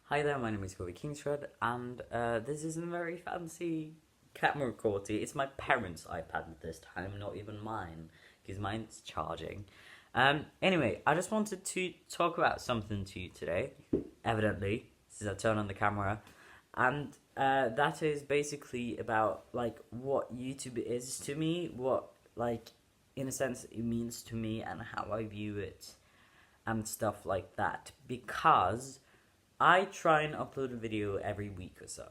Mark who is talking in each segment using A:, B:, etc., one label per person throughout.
A: Hi there, my name is Corey Kingsford, and this isn't very fancy camera quality. It's my parents' iPad this time, not even mine, because mine's charging. Anyway, I just wanted to talk about something to you today, evidently, since I turned on the camera, and that is basically about, like, what YouTube is to me, what, like, in a sense, it means to me, and how I view it, and stuff like that, because I try and upload a video every week or so,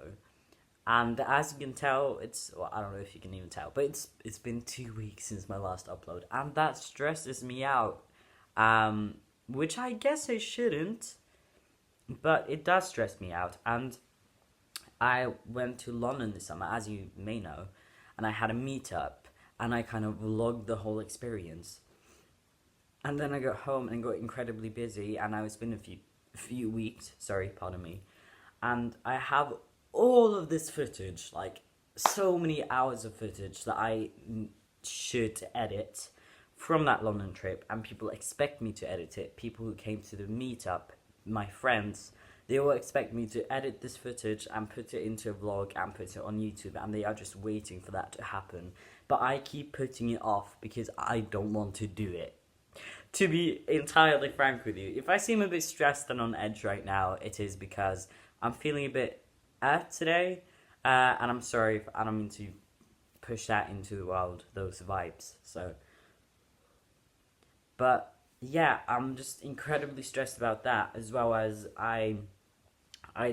A: and as you can tell, well, I don't know if you can even tell, but it's been 2 weeks since my last upload, and that stresses me out, which I guess I shouldn't, but it does stress me out. And I went to London this summer, as you may know, and I had a meetup, and I kind of vlogged the whole experience. And then I got home and got incredibly busy, and it's been a few weeks, sorry, pardon me, and I have all of this footage, like so many hours of footage that I should edit from that London trip, and people expect me to edit it. People who came to the meetup, my friends, they all expect me to edit this footage and put it into a vlog and put it on YouTube, and they are just waiting for that to happen. But I keep putting it off because I don't want to do it. To be entirely frank with you, if I seem a bit stressed and on edge right now, it is because I'm feeling a bit today, and I'm sorry if I don't mean to push that into the world, those vibes. But yeah, I'm just incredibly stressed about that, as well as I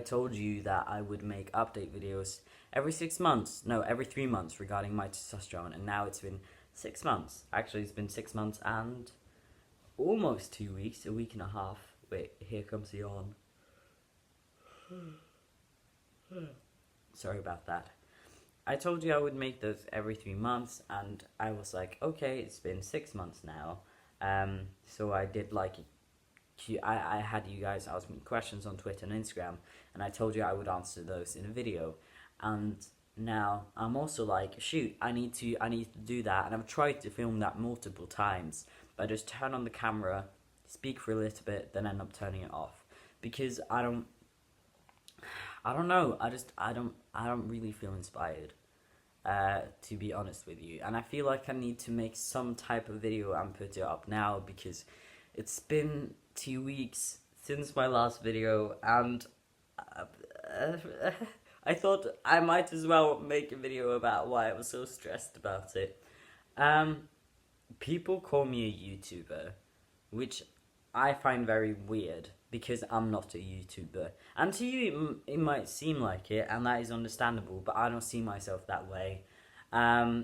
A: told you that I would make update videos every 6 months, no, every 3 months regarding my testosterone, and now it's been 6 months. Actually, it's been 6 months and almost 2 weeks, a week and a half. Wait, here comes the yawn. Sorry about that. I told you I would make those every 3 months, and I was like, okay, it's been 6 months now. So I did like, I had you guys ask me questions on Twitter and Instagram, and I told you I would answer those in a video. And now I'm also like, shoot, I need to do that, and I've tried to film that multiple times, but I just turn on the camera, speak for a little bit, then end up turning it off, because I don't know, I don't really feel inspired, to be honest with you, and I feel like I need to make some type of video and put it up now, because it's been 2 weeks since my last video, and I thought I might as well make a video about why I was so stressed about it. People call me a YouTuber, which I find very weird, because I'm not a YouTuber. And to you, it might seem like it, and that is understandable, but I don't see myself that way. To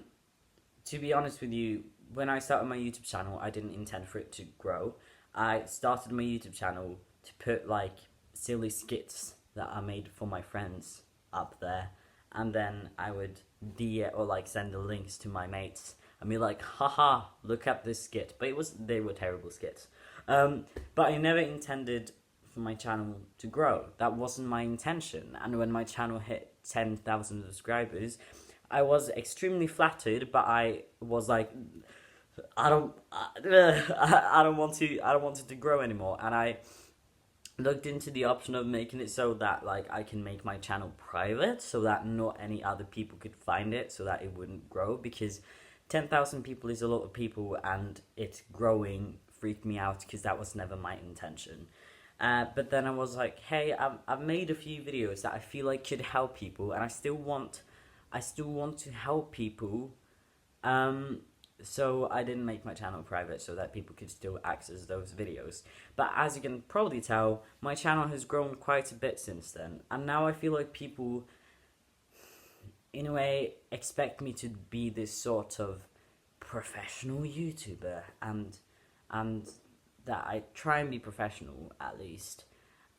A: be honest with you, when I started my YouTube channel, I didn't intend for it to grow. I started my YouTube channel to put, like, silly skits that I made for my friends up there, and then I would send the links to my mates and be like, haha, look at this skit. But they were terrible skits. But I never intended for my channel to grow. That wasn't my intention. And when my channel hit 10,000 subscribers, I was extremely flattered, but I was like, I don't want it to grow anymore. And I looked into the option of making it so that, like, I can make my channel private, so that not any other people could find it, so that it wouldn't grow, because 10,000 people is a lot of people, and it growing freaked me out, because that was never my intention. But then I was like, hey, I've made a few videos that I feel like could help people, and I still want to help people. So I didn't make my channel private so that people could still access those videos. But as you can probably tell, my channel has grown quite a bit since then, and now I feel like people, in a way, expect me to be this sort of professional YouTuber, and that I try and be professional, at least,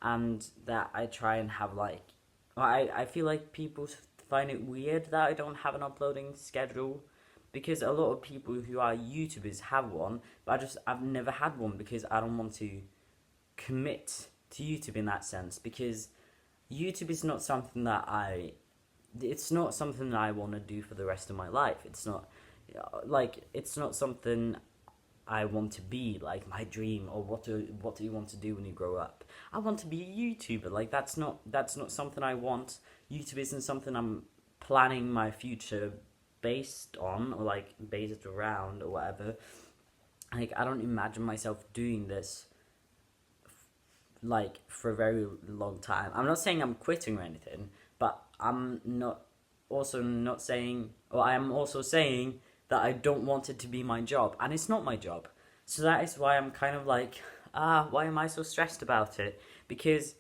A: and that I try and have, like, I feel like people find it weird that I don't have an uploading schedule, because a lot of people who are YouTubers have one, but I've never had one, because I don't want to commit to YouTube in that sense, because YouTube is not something that I want to do for the rest of my life. It's not something I want to be, like my dream, or what do you want to do when you grow up? I want to be a YouTuber. Like that's not something I want. YouTube isn't something I'm planning my future based on, or like based around, or whatever. Like I don't imagine myself doing this like for a very long time. I'm not saying I'm quitting or anything, but I'm not also not saying, or I am also saying that I don't want it to be my job, and it's not my job. So that is why I'm kind of like, why am I so stressed about it? Because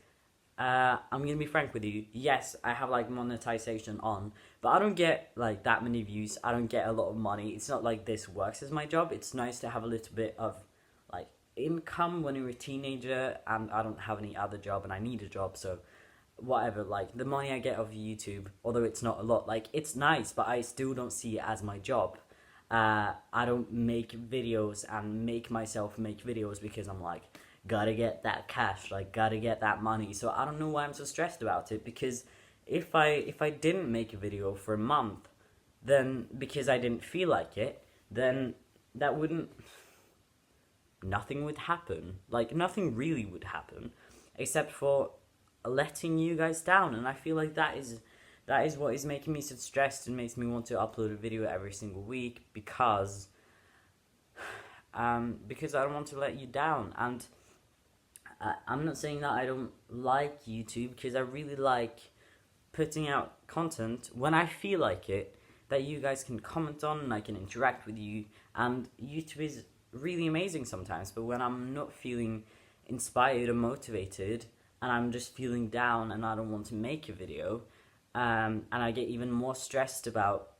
A: I'm gonna be frank with you. Yes, I have like monetization on, but I don't get like that many views. I don't get a lot of money. It's not like this works as my job. It's nice to have a little bit of like income when you're a teenager, and I don't have any other job, and I need a job, so whatever. Like the money I get off YouTube, although it's not a lot, like it's nice, but I still don't see it as my job. I don't make videos and make myself make videos because I'm like, gotta get that cash, like gotta get that money. So I don't know why I'm so stressed about it, because if I didn't make a video for a month, then because I didn't feel like it, then that wouldn't, nothing would happen. Like nothing really would happen, except for letting you guys down. And I feel like that is what is making me so stressed and makes me want to upload a video every single week, because I don't want to let you down. And I'm not saying that I don't like YouTube, because I really like putting out content when I feel like it, that you guys can comment on and I can interact with you. And YouTube is really amazing sometimes, but when I'm not feeling inspired or motivated, and I'm just feeling down and I don't want to make a video, and I get even more stressed about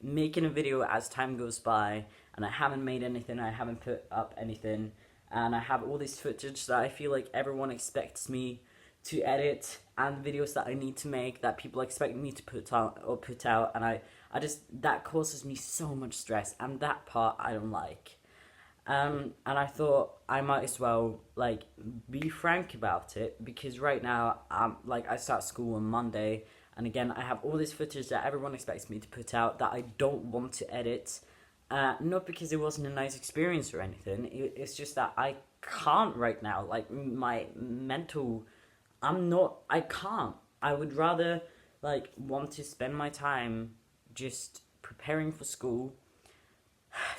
A: making a video as time goes by, and I haven't made anything, I haven't put up anything, and I have all this footage that I feel like everyone expects me to edit, and videos that I need to make that people expect me to put out, and I just, that causes me so much stress, and that part I don't like. And I thought I might as well like be frank about it, because right now I start school on Monday, and again I have all this footage that everyone expects me to put out that I don't want to edit. Not because it wasn't a nice experience or anything. It's just that I can't right now. Like my mental, I can't. I would rather like want to spend my time just preparing for school,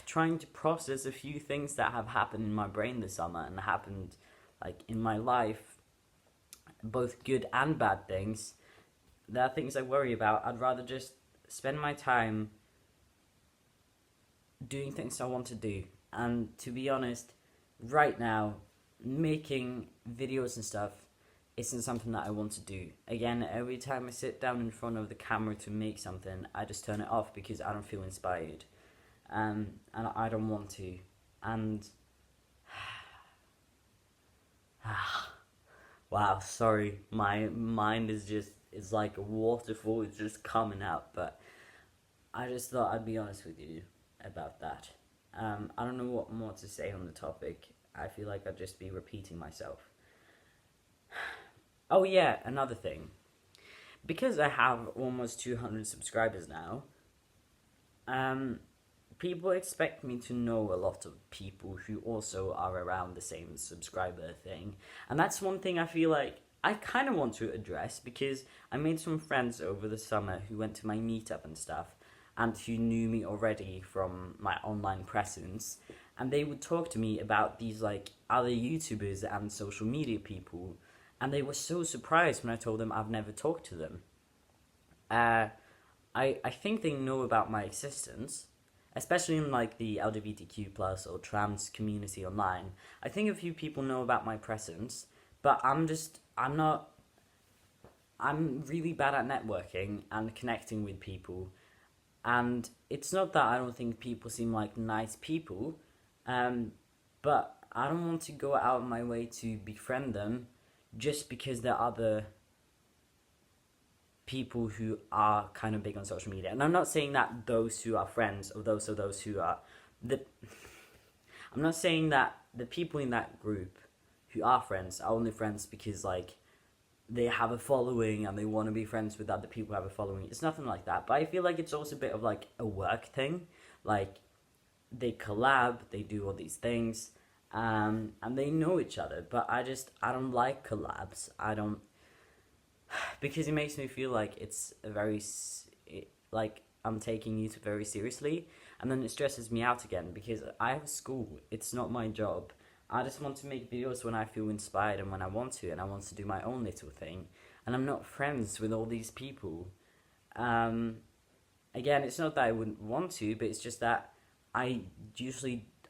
A: trying to process a few things that have happened in my brain this summer and happened like in my life, both good and bad things. There are things I worry about. I'd rather just spend my time doing things I want to do. And to be honest, right now, making videos and stuff isn't something that I want to do. Again, every time I sit down in front of the camera to make something, I just turn it off because I don't feel inspired. And I don't want to. And wow, sorry, my mind is just, it's like a waterfall, it's just coming out. But I just thought I'd be honest with you about that. I don't know what more to say on the topic. I feel like I'd just be repeating myself. Oh yeah, another thing. Because I have almost 200 subscribers now, people expect me to know a lot of people who also are around the same subscriber thing. And that's one thing I feel like I kind of want to address, because I made some friends over the summer who went to my meetup and stuff, and who knew me already from my online presence, and they would talk to me about these like other YouTubers and social media people, and they were so surprised when I told them I've never talked to them. I think they know about my existence, especially in like the LGBTQ plus or trans community online. I think a few people know about my presence, but I'm really bad at networking and connecting with people. And it's not that I don't think people seem like nice people, but I don't want to go out of my way to befriend them just because there are other people who are kind of big on social media. And I'm not saying that those who are friends or those who are I'm not saying that the people in that group who are friends are only friends because like they have a following and they want to be friends with other people who have a following. It's nothing like that. But I feel like it's also a bit of like a work thing. Like they collab, they do all these things, and they know each other. But I don't like collabs. I don't, because it makes me feel like it's a very like I'm taking YouTube very seriously, and then it stresses me out again because I have a school. It's not my job. I just want to make videos when I feel inspired and when I want to, and I want to do my own little thing. And I'm not friends with all these people. Um, Again, it's not that I wouldn't want to, but it's just that I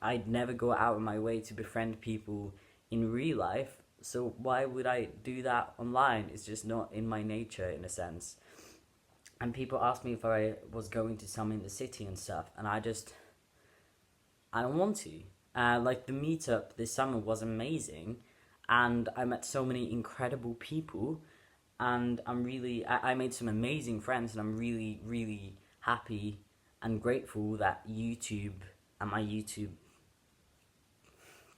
A: I'd never go out of my way to befriend people in real life. So why would I do that online? It's just not in my nature, in a sense. And people ask me if I was going to some in the city and stuff, and I don't want to. Like the meetup this summer was amazing, and I met so many incredible people, and I made some amazing friends, and I'm really, really happy and grateful that YouTube and my YouTube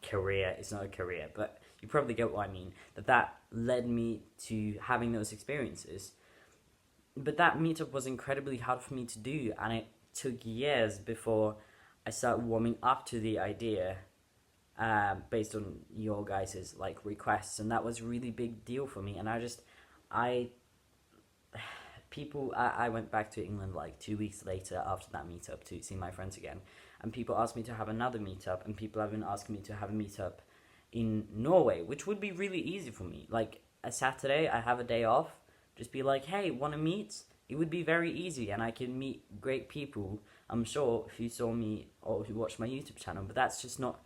A: career, it's not a career, but you probably get what I mean, that led me to having those experiences. But that meetup was incredibly hard for me to do, and it took years before I started warming up to the idea, based on your guys' like requests, and that was a really big deal for me. And I I went back to England like 2 weeks later after that meetup to see my friends again, and people asked me to have another meetup, and people have been asking me to have a meetup in Norway, which would be really easy for me. Like a Saturday, I have a day off, just be like, hey, want to meet? It would be very easy, and I can meet great people, I'm sure, who saw me or who watched my YouTube channel, but that's just not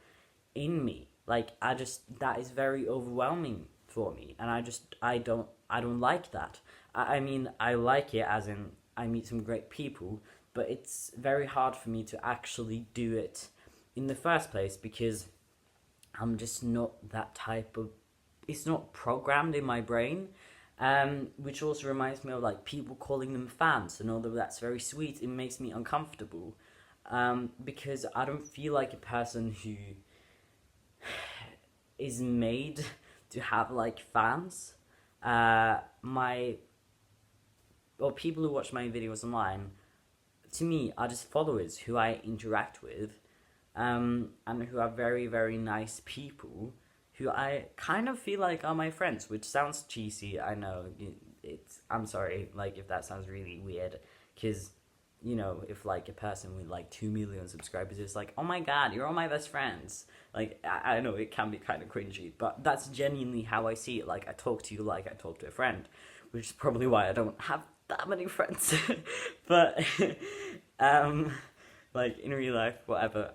A: in me. Like, that is very overwhelming for me, and I don't like that. I mean, I like it as in I meet some great people, but it's very hard for me to actually do it in the first place because I'm just not that type of, it's not programmed in my brain. Which also reminds me of like people calling them fans, and although that's very sweet, it makes me uncomfortable, because I don't feel like a person who is made to have like fans. People who watch my videos online, to me, are just followers who I interact with, and who are very, very nice people who I kind of feel like are my friends, which sounds cheesy, I know. I'm sorry, like, if that sounds really weird, because, you know, if, like, a person with, like, 2 million subscribers is like, oh my god, you're all my best friends, like, I know it can be kind of cringy, but that's genuinely how I see it. Like, I talk to you like I talk to a friend, which is probably why I don't have that many friends, but, like, in real life, whatever,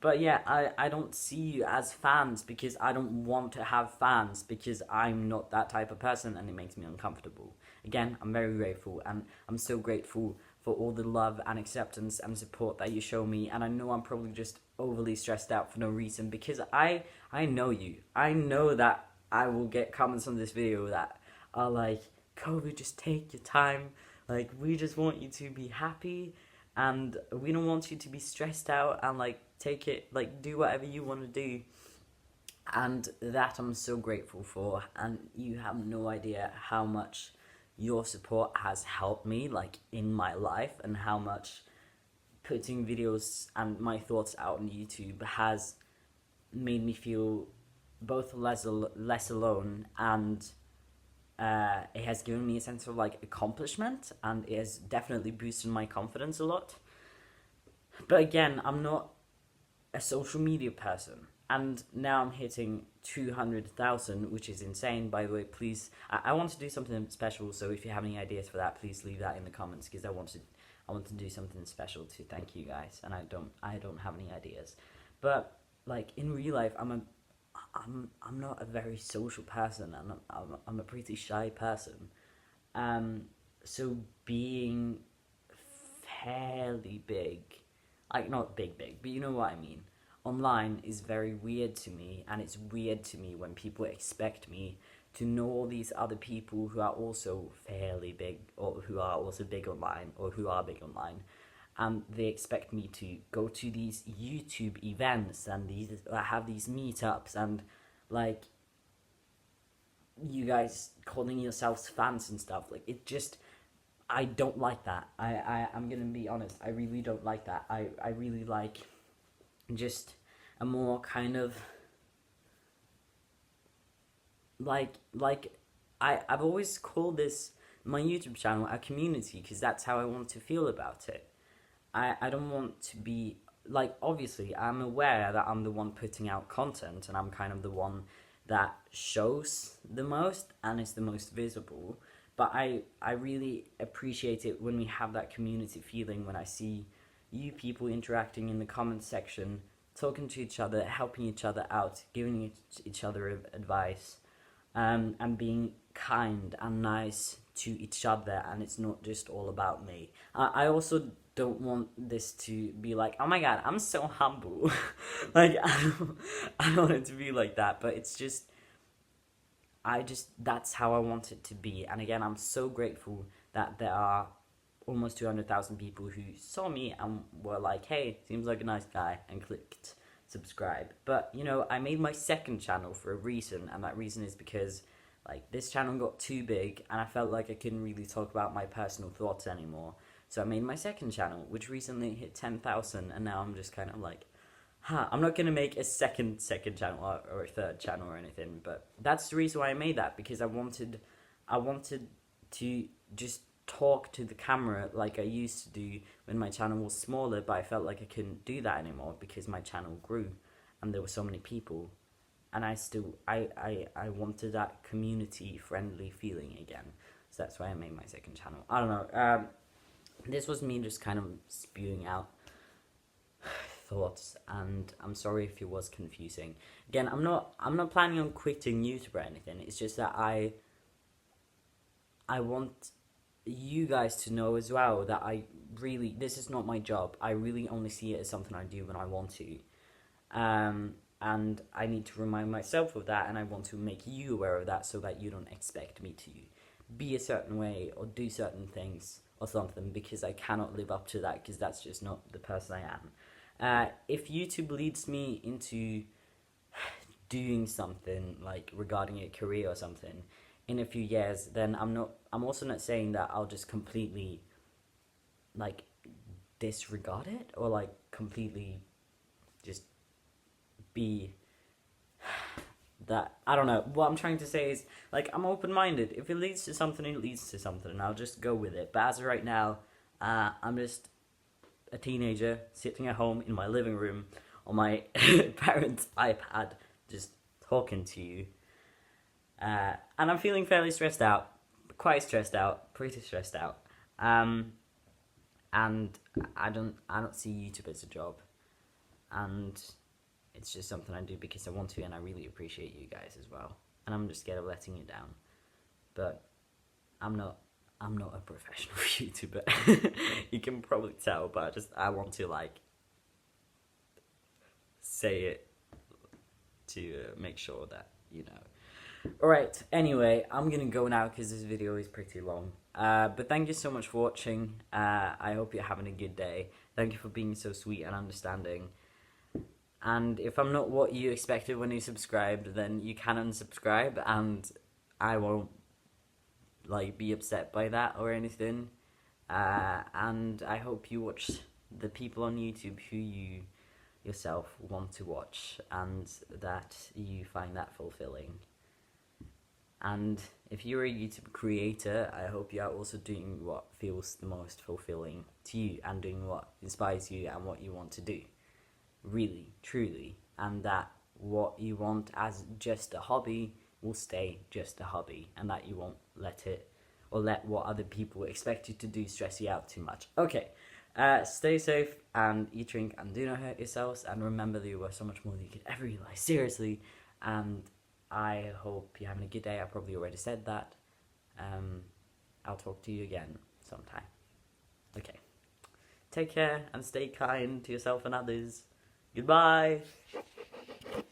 A: but yeah, I don't see you as fans because I don't want to have fans because I'm not that type of person, and it makes me uncomfortable. Again, I'm very grateful, and I'm so grateful for all the love and acceptance and support that you show me, and I know I'm probably just overly stressed out for no reason because I know you. I know that I will get comments on this video that are like, Kobe, just take your time, like, we just want you to be happy, and we don't want you to be stressed out, and like, take it, like, do whatever you want to do. And that I'm so grateful for, and you have no idea how much your support has helped me, like, in my life, and how much putting videos and my thoughts out on YouTube has made me feel both less alone, and it has given me a sense of like accomplishment, and it has definitely boosted my confidence a lot. But again, I'm not a social media person, and now I'm hitting 200,000, which is insane. By the way, please, I want to do something special, so if you have any ideas for that, please leave that in the comments, because I want to do something special to thank you guys, and I don't have any ideas. But like, in real life, I'm not a very social person, and I'm a pretty shy person. So being fairly big, like, not big, but you know what I mean, online is very weird to me, and it's weird to me when people expect me to know all these other people who are also fairly big, or who are also big online, or who are big online, and they expect me to go to these YouTube events, and have these meetups, and like, you guys calling yourselves fans and stuff. Like, it just, I don't like that. I'm gonna be honest, I really don't like that. I really like just a more kind of I've always called this my YouTube channel a community, because that's how I want to feel about it. I don't want to be like, obviously I'm aware that I'm the one putting out content and I'm kind of the one that shows the most and is the most visible, but I really appreciate it when we have that community feeling, when I see you people interacting in the comments section, talking to each other, helping each other out, giving each other advice, and being kind and nice to each other, and it's not just all about me. I also don't want this to be like, oh my god, I'm so humble. Like, I don't want it to be like that, but it's just, that's how I want it to be. And again, I'm so grateful that there are almost 200,000 people who saw me and were like, hey, seems like a nice guy, and clicked subscribe. But, you know, I made my second channel for a reason, and that reason is because, like, this channel got too big, and I felt like I couldn't really talk about my personal thoughts anymore. So I made my second channel, which recently hit 10,000, and now I'm just kind of like, I'm not going to make a second channel or a third channel or anything, but that's the reason why I made that, because I wanted to just talk to the camera like I used to do when my channel was smaller, but I felt like I couldn't do that anymore because my channel grew and there were so many people, and I wanted that community friendly feeling again. So that's why I made my second channel. I don't know, this was me just kind of spewing out thoughts, and I'm sorry if it was confusing. Again, I'm not planning on quitting YouTube or anything. It's just that I want you guys to know as well that this is not my job. I really only see it as something I do when I want to. And I need to remind myself of that, and I want to make you aware of that so that you don't expect me to be a certain way or do certain things or something, because I cannot live up to that, because that's just not the person I am. If YouTube leads me into doing something like regarding a career or something in a few years, then I'm also not saying that I'll just completely like disregard it or like completely just be that. I don't know. What I'm trying to say is, like, I'm open-minded. If it leads to something, it leads to something, and I'll just go with it. But as of right now, I'm just a teenager sitting at home in my living room on my parents' iPad, just talking to you. And I'm feeling fairly stressed out, quite stressed out, pretty stressed out. And I don't see YouTube as a job, and it's just something I do because I want to, and I really appreciate you guys as well. And I'm just scared of letting you down, but I'm not a professional YouTuber. You can probably tell, but I want to like say it to make sure that you know. Alright, anyway, I'm gonna go now because this video is pretty long. But thank you so much for watching. I hope you're having a good day. Thank you for being so sweet and understanding. And if I'm not what you expected when you subscribed, then you can unsubscribe, and I won't like be upset by that or anything. And I hope you watch the people on YouTube who you yourself want to watch, and that you find that fulfilling. And if you're a YouTube creator, I hope you are also doing what feels the most fulfilling to you, and doing what inspires you and what you want to do. Really, truly. And that what you want as just a hobby will stay just a hobby, and that you won't let it, or let what other people expect you to do stress you out too much. Okay, stay safe, and eat, drink, and do not hurt yourselves, and remember that you are so much more than you could ever realize. Seriously. And I hope you're having a good day. I probably already said that. I'll talk to you again sometime. Okay. Take care and stay kind to yourself and others. Goodbye.